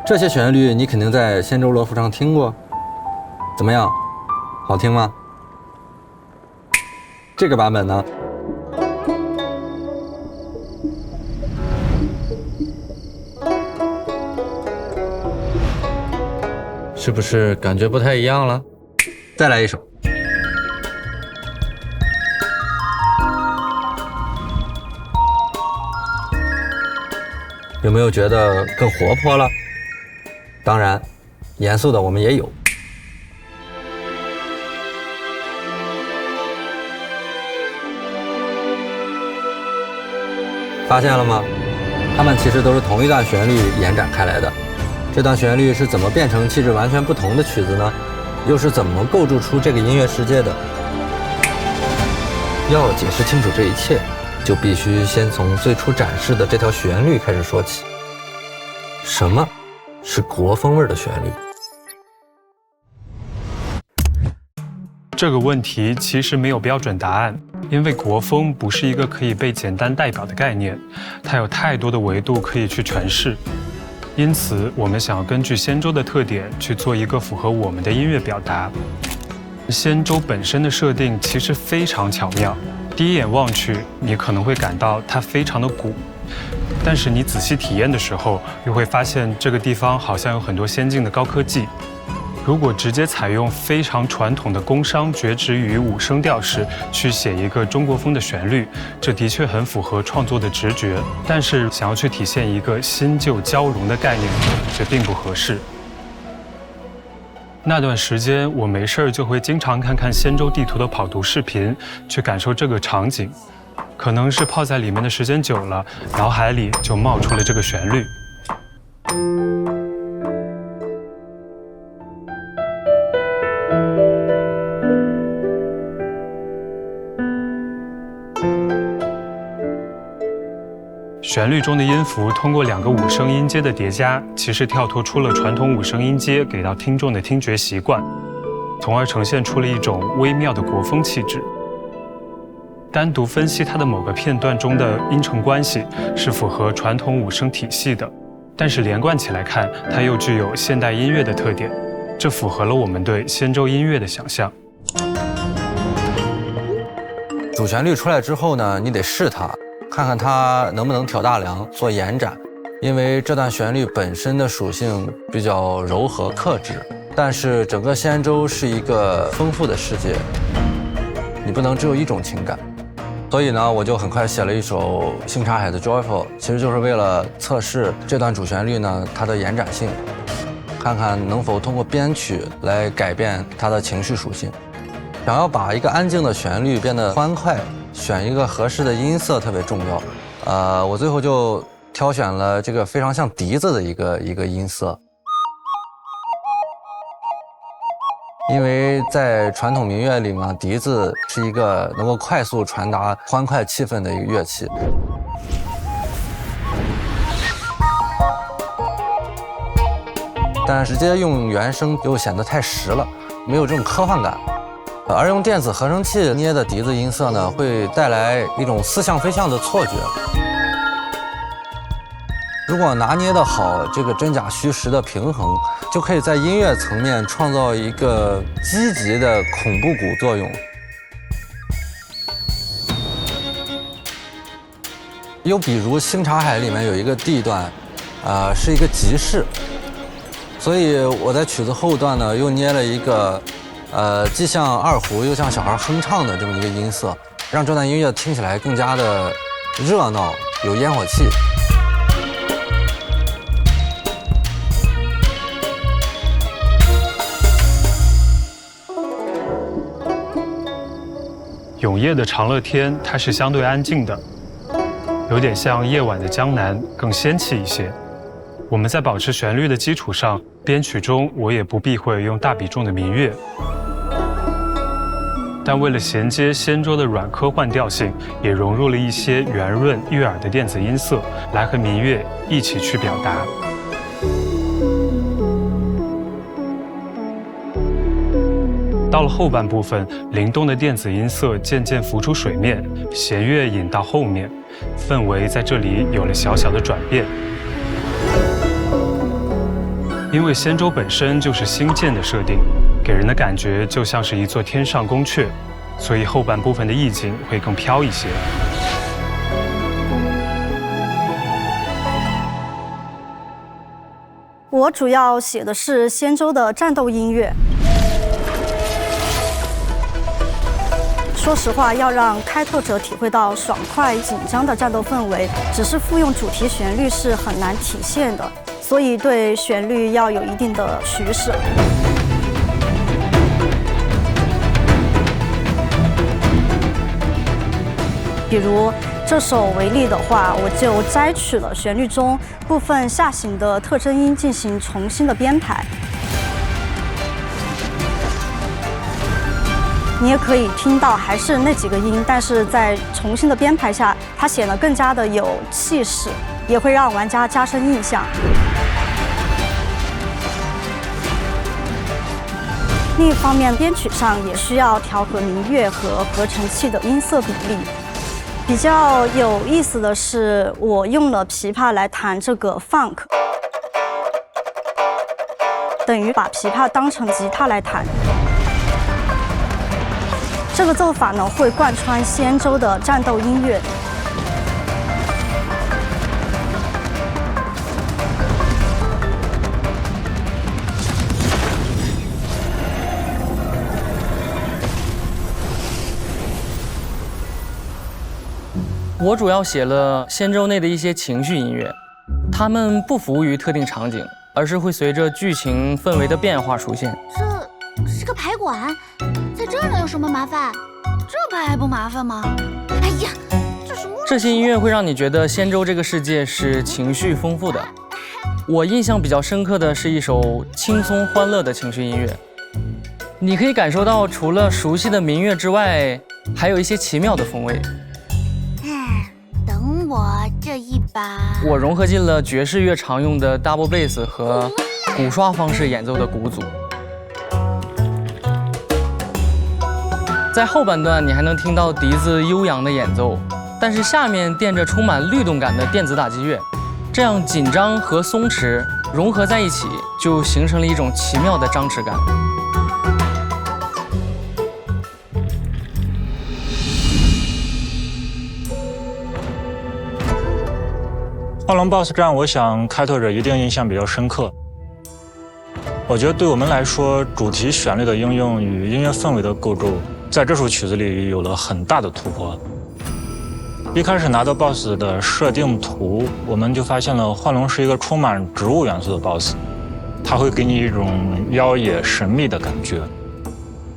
这些旋律你肯定在仙州乐府上听过，怎么样？好听吗？这个版本呢？是不是感觉不太一样了？再来一首。有没有觉得更活泼了？当然，严肃的我们也有。发现了吗？它们其实都是同一段旋律延展开来的。这段旋律是怎么变成气质完全不同的曲子呢？又是怎么构筑出这个音乐世界的？要解释清楚这一切，就必须先从最初展示的这条旋律开始说起。什么是国风味的旋律？这个问题其实没有标准答案，因为国风不是一个可以被简单代表的概念，它有太多的维度可以去诠释。因此，我们想要根据仙州的特点去做一个符合我们的音乐表达。仙州本身的设定其实非常巧妙，第一眼望去，你可能会感到它非常的古。但是你仔细体验的时候，又会发现这个地方好像有很多先进的高科技。如果直接采用非常传统的宫商角徵羽五声调式去写一个中国风的旋律，这的确很符合创作的直觉。但是想要去体现一个新旧交融的概念，这并不合适。那段时间，我没事就会经常看看仙州地图的跑图视频，去感受这个场景。可能是泡在里面的时间久了，脑海里就冒出了这个旋律。旋律中的音符通过2个五声音阶的叠加，其实跳脱出了传统五声音阶给到听众的听觉习惯，从而呈现出了一种微妙的国风气质。单独分析它的某个片段中的音程关系是符合传统五声体系的，但是连贯起来看，它又具有现代音乐的特点，这符合了我们对仙州音乐的想象。主旋律出来之后呢，你得试它，看看它能不能挑大梁做延展，因为这段旋律本身的属性比较柔和克制，但是整个仙州是一个丰富的世界，你不能只有一种情感。所以呢，我就很快写了一首星茶海的 Joyful， 其实就是为了测试这段主旋律呢它的延展性，看看能否通过编曲来改变它的情绪属性。想要把一个安静的旋律变得欢快，选一个合适的音色特别重要。我最后就挑选了这个非常像笛子的一个音色。因为在传统民乐里嘛，笛子是一个能够快速传达欢快气氛的一个乐器。但直接用原声又显得太实了，没有这种科幻感。而用电子合成器捏的笛子音色呢，会带来一种似像非像的错觉。如果拿捏得好这个真假虚实的平衡，就可以在音乐层面创造一个积极的恐怖谷作用。又比如星茶海里面有一个地段，是一个集市，所以我在曲子后段呢又捏了一个，既像二胡又像小孩哼唱的这么一个音色，让这段音乐听起来更加的热闹，有烟火气。永夜的长乐天，它是相对安静的，有点像夜晚的江南，更仙气一些。我们在保持旋律的基础上，编曲中我也不避讳用大比重的民乐，但为了衔接仙州的软科幻调性，也融入了一些圆润悦耳的电子音色，来和民乐一起去表达。到了后半部分，灵动的电子音色渐渐浮出水面，弦乐引到后面，氛围在这里有了小小的转变。因为仙舟本身就是星舰的设定，给人的感觉就像是一座天上宫阙，所以后半部分的意境会更飘一些。我主要写的是仙舟的战斗音乐。说实话，要让开拓者体会到爽快、紧张的战斗氛围，只是复用主题旋律是很难体现的，所以对旋律要有一定的取舍。比如这首为例的话，我就摘取了旋律中部分下行的特征音进行重新的编排。你也可以听到还是那几个音，但是在重新的编排下，它显得更加的有气势，也会让玩家加深印象。另一方面，编曲上也需要调和民乐和合成器的音色比例。比较有意思的是，我用了琵琶来弹这个 funk， 等于把琵琶当成吉他来弹。这个奏法呢，会贯穿仙舟的战斗音乐。我主要写了仙舟内的一些情绪音乐，它们不服务于特定场景，而是会随着剧情氛围的变化出现。这是个排馆，在这儿能有什么麻烦？这排还不麻烦吗？哎呀，这些音乐会让你觉得仙舟这个世界是情绪丰富的。我印象比较深刻的是一首轻松欢乐的情绪音乐，你可以感受到除了熟悉的民乐之外，还有一些奇妙的风味。等我这一把，我融合进了爵士乐常用的 double bass 和鼓刷方式演奏的鼓组。在后半段，你还能听到笛子悠扬的演奏，但是下面垫着充满律动感的电子打击乐，这样紧张和松弛融合在一起，就形成了一种奇妙的张弛感。幻龙 BOSS 战，我想开拓者一定印象比较深刻。我觉得对我们来说，主题旋律的应用与音乐氛围的构筑，在这首曲子里有了很大的突破。一开始拿到 BOSS 的设定图，我们就发现了幻龙是一个充满植物元素的 BOSS， 它会给你一种妖冶神秘的感觉。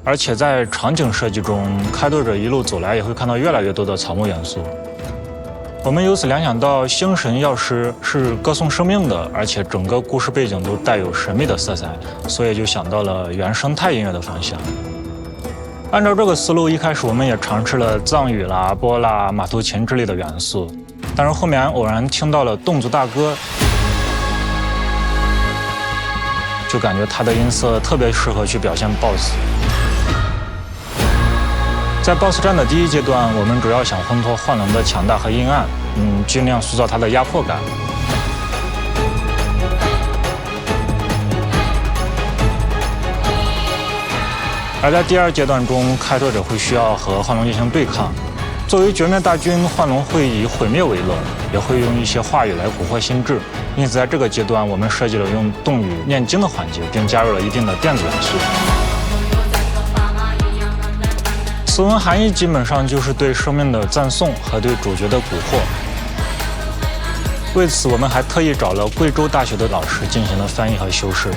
而且在场景设计中，开拓者一路走来也会看到越来越多的草木元素。我们由此联想到星神药师是歌颂生命的，而且整个故事背景都带有神秘的色彩，所以就想到了原生态音乐的方向。按照这个思路，一开始我们也尝试了藏语啦、波啦、马头琴之类的元素，但是后面偶然听到了侗族大歌，就感觉它的音色特别适合去表现 BOSS。在 BOSS 战的第一阶段，我们主要想烘托幻龙的强大和阴暗，尽量塑造它的压迫感。而在第二阶段中，开拓者会需要和幻龙进行对抗。作为绝灭大军，幻龙会以毁灭为乐，也会用一些话语来蛊惑心智。因此，在这个阶段，我们设计了用动语念经的环节，并加入了一定的电子元素。词文含义基本上就是对生命的赞颂和对主角的蛊惑。为此，我们还特意找了贵州大学的老师进行了翻译和修饰，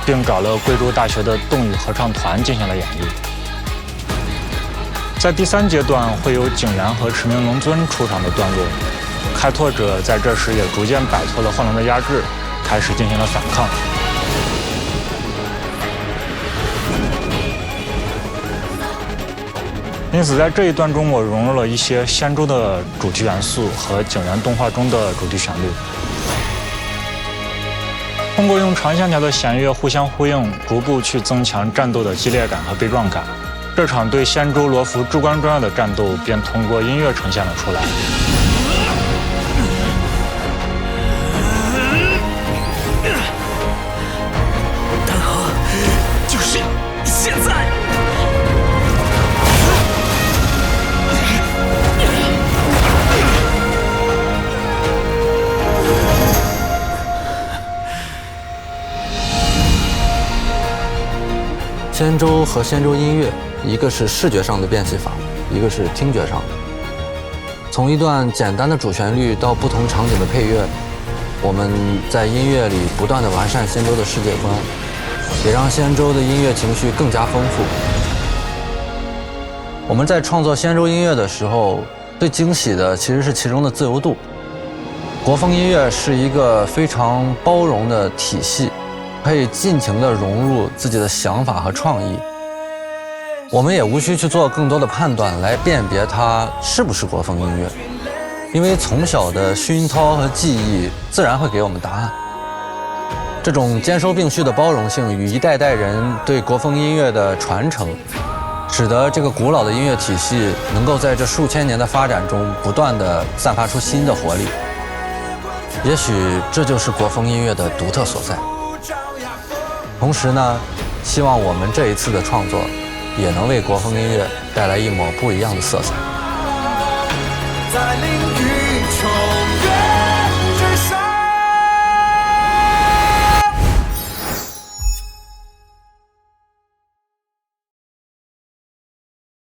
并找了贵州大学的动语合唱团进行了演绎。在第三阶段，会有景然和驰名龙尊出场的段落，开拓者在这时也逐渐摆脱了幻龙的压制，开始进行了反抗。因此，在这一段中，我融入了一些仙舟的主题元素和景然动画中的主题旋律，通过用长线条的弦乐互相呼应，逐步去增强战斗的激烈感和悲壮感。这场对仙舟罗浮至关重要的战斗便通过音乐呈现了出来。仙舟和仙舟音乐，一个是视觉上的变戏法，一个是听觉上的。从一段简单的主旋律到不同场景的配乐，我们在音乐里不断地完善仙舟的世界观，也让仙舟的音乐情绪更加丰富。我们在创作仙舟音乐的时候，最惊喜的其实是其中的自由度。国风音乐是一个非常包容的体系，可以尽情地融入自己的想法和创意。我们也无需去做更多的判断来辨别它是不是国风音乐，因为从小的熏陶和记忆自然会给我们答案。这种兼收并蓄的包容性与一代代人对国风音乐的传承，使得这个古老的音乐体系能够在这数千年的发展中不断地散发出新的活力。也许这就是国风音乐的独特所在。同时呢，希望我们这一次的创作也能为国风音乐带来一抹不一样的色彩。在领域